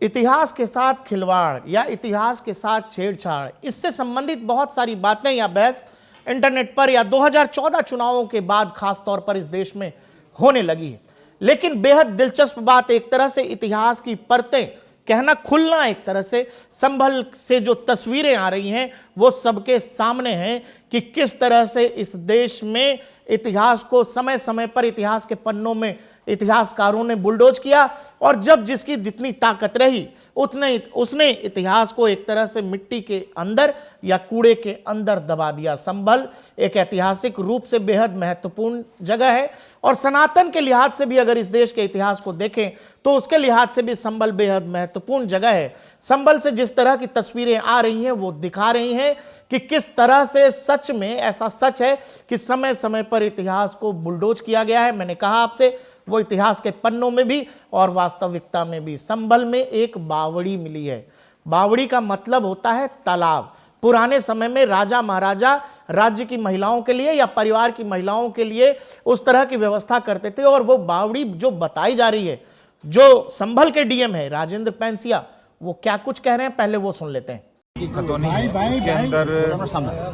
इतिहास के साथ खिलवाड़ या इतिहास के साथ छेड़छाड़, इससे संबंधित बहुत सारी बातें या बहस इंटरनेट पर या 2014 चुनावों के बाद खास तौर पर इस देश में होने लगी है। लेकिन बेहद दिलचस्प बात, एक तरह से इतिहास की परतें कहना खुलना, एक तरह से संभल से जो तस्वीरें आ रही हैं वो सबके सामने हैं कि किस तरह से इस देश में इतिहास को समय समय पर इतिहास के पन्नों में इतिहासकारों ने बुलडोज किया और जब जिसकी जितनी ताकत रही उसने इतिहास को एक तरह से मिट्टी के अंदर या कूड़े के अंदर दबा दिया। संभल एक ऐतिहासिक रूप से बेहद महत्वपूर्ण जगह है और सनातन के लिहाज से भी अगर इस देश के इतिहास को देखें तो उसके लिहाज से भी संभल बेहद महत्वपूर्ण जगह है। संभल से जिस तरह की तस्वीरें आ रही हैं वो दिखा रही हैं कि किस तरह से सच में ऐसा सच है कि समय समय पर इतिहास को बुलडोज किया गया है। मैंने कहा आपसे, वो इतिहास के पन्नों में भी और वास्तविकता में भी। संभल में एक बावड़ी मिली है। बावड़ी का मतलब होता है तालाब। पुराने समय में राजा महाराजा राज्य की महिलाओं के लिए या परिवार की महिलाओं के लिए उस तरह की व्यवस्था करते थे और वो बावड़ी जो बताई जा रही है, जो संभल के डीएम है राजेंद्र पैंसिया, वो क्या कुछ कह रहे हैं पहले वो सुन लेते हैं। की खतौनी है, उसके अंदर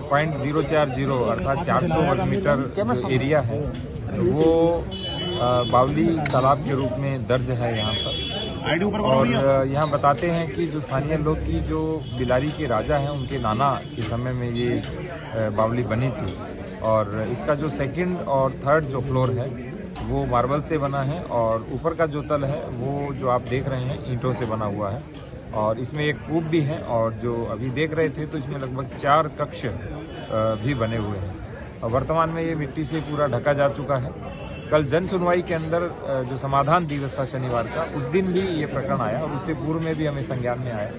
0.040 अर्थात 400 वर्ग मीटर एरिया है वो बावली तालाब के रूप में दर्ज है यहाँ पर। और यहाँ बताते हैं कि जो स्थानीय लोग की जो बिलारी के राजा हैं उनके नाना के समय में ये बावली बनी थी और इसका जो सेकंड और थर्ड जो फ्लोर है वो मार्बल से बना है और ऊपर का जो तल है वो जो आप देख रहे हैं ईंटों से बना हुआ है और इसमें एक कूप भी है और जो अभी देख रहे थे तो इसमें लगभग 4 कक्ष भी बने हुए हैं और वर्तमान में ये मिट्टी से पूरा ढका जा चुका है। कल जन सुनवाई के अंदर जो समाधान दिवस था शनिवार का, उस दिन भी ये प्रकरण आया और उससे पूर्व में भी हमें संज्ञान में आया।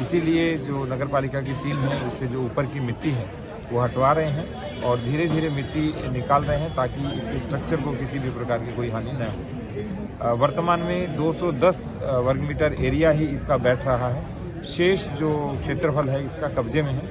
इसीलिए जो नगर पालिका की टीम है उससे जो ऊपर की मिट्टी है वो हटवा रहे हैं और धीरे धीरे मिट्टी निकाल रहे हैं ताकि इसके स्ट्रक्चर को किसी भी प्रकार की कोई हानि न हो। वर्तमान में 210 वर्ग मीटर एरिया ही इसका बैठ रहा है। शेष जो क्षेत्रफल है इसका कब्जे में है,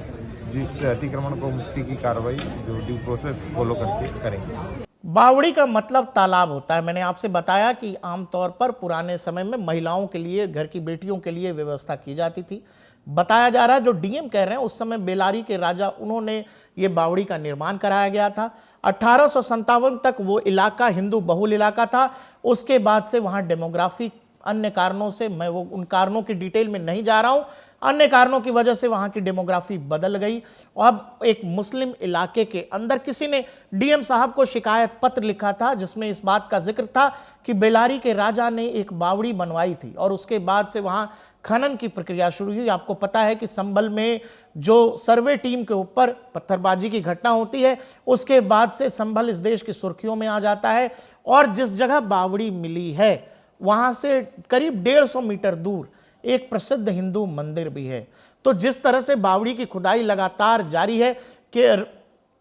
जिस अतिक्रमण को मुक्ति की कार्रवाई जो ड्यू प्रोसेस फॉलो करके करेंगे। बावड़ी का मतलब तालाब होता है। मैंने आपसे बताया कि आमतौर पर पुराने समय में महिलाओं के लिए, घर की बेटियों के लिए व्यवस्था की जाती थी। बताया जा रहा है, जो डीएम कह रहे हैं, उस समय बेलारी के राजा उन्होंने ये बावड़ी का निर्माण कराया गया था। 1857 तक वो इलाका हिंदू बहुल इलाका था। उसके बाद से वहाँ डेमोग्राफिक अन्य कारणों से, मैं वो उन कारणों की डिटेल में नहीं जा रहा हूँ, अन्य कारणों की वजह से वहाँ की डेमोग्राफी बदल गई। अब एक मुस्लिम इलाके के अंदर किसी ने डीएम साहब को शिकायत पत्र लिखा था जिसमें इस बात का जिक्र था कि बेलारी के राजा ने एक बावड़ी बनवाई थी और उसके बाद से वहाँ खनन की प्रक्रिया शुरू हुई। आपको पता है कि संभल में जो सर्वे टीम के ऊपर पत्थरबाजी की घटना होती है उसके बाद से संभल इस देश की सुर्खियों में आ जाता है और जिस जगह बावड़ी मिली है वहाँ से करीब 150 मीटर दूर एक प्रसिद्ध हिंदू मंदिर भी है। तो जिस तरह से बावड़ी की खुदाई लगातार जारी है कि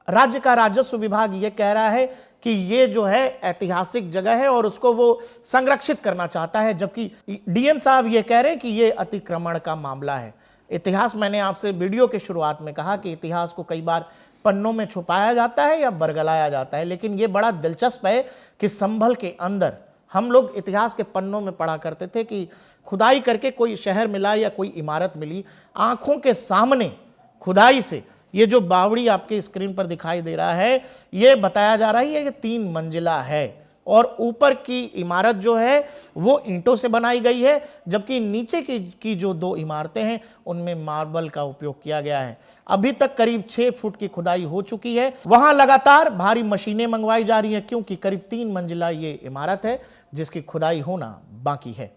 राज्य का राजस्व विभाग ये कह रहा है कि ये जो है ऐतिहासिक जगह है और उसको वो संरक्षित करना चाहता है, जबकि डीएम साहब ये कह रहे हैं कि ये अतिक्रमण का मामला है। इतिहास, मैंने आपसे वीडियो के शुरुआत में कहा कि इतिहास को कई बार पन्नों में छुपाया जाता है या बरगलाया जाता है, लेकिन ये बड़ा दिलचस्प है कि संभल के अंदर हम लोग इतिहास के पन्नों में पढ़ा करते थे कि खुदाई करके कोई शहर मिला या कोई इमारत मिली, आंखों के सामने खुदाई से ये जो बावड़ी आपके स्क्रीन पर दिखाई दे रहा है ये बताया जा रहा है कि 3 मंजिला है और ऊपर की इमारत जो है वो ईंटों से बनाई गई है, जबकि नीचे की जो 2 इमारतें हैं उनमें मार्बल का उपयोग किया गया है। अभी तक करीब 6 फुट की खुदाई हो चुकी है। वहां लगातार भारी मशीनें मंगवाई जा रही हैं क्योंकि करीब 3 मंजिला ये इमारत है जिसकी खुदाई होना बाकी है।